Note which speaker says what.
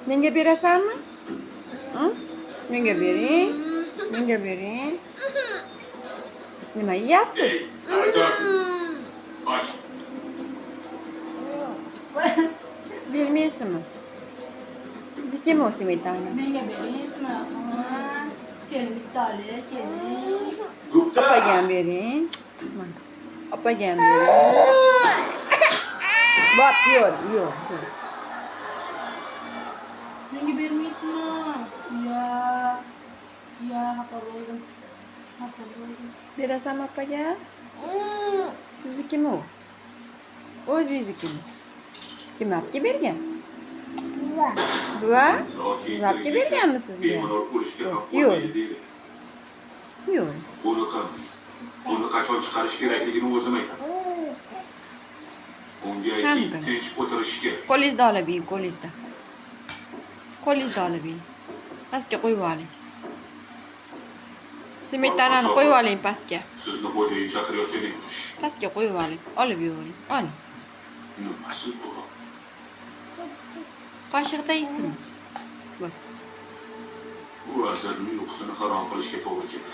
Speaker 1: Menga berasanmi? Menga bering. Menga bering. Nima yeyapsiz?
Speaker 2: Haydar. Aç.
Speaker 1: Bermaysizmi? Siznikimi o smetana?
Speaker 3: Menga beringsizmi? Keling bittali, keling.
Speaker 2: Gupta.
Speaker 1: Opagam bering. Mana. Opagam bering. Bop, yo'q.
Speaker 3: Menga bermaysizmi? Ya, xafa bo'ldim.
Speaker 1: Berasanmi opaga? Siznikimi u? O'zingiznikimi? Kim olib bergan? Buva? Siz olib berganmi sizga?
Speaker 2: Bemalol o'lishga ham
Speaker 1: Yo'q.
Speaker 2: qo'ymaydi deydi.
Speaker 1: Yo'q.
Speaker 2: Buni qachon chiqarish kerakligini o'zim aytaman. Unga ayting, tinch o'tirish kerak.
Speaker 1: Qo'lingizda olib yeng, qo'lingizda. Qo'lingizda olib yeng. Pastga qo'yib oling. Smetanani qo'yib oling pastga.
Speaker 2: Sizni xo'jayin chaqirayotgan emish.
Speaker 1: Pastga qo'yib oling. Olib yuboring. Oling.
Speaker 2: Nimasi bu?
Speaker 1: Qoshiqda yeysizmi? Bo'l.
Speaker 2: Bu azalning uyqusini harom qilishga to'g'ri keladi.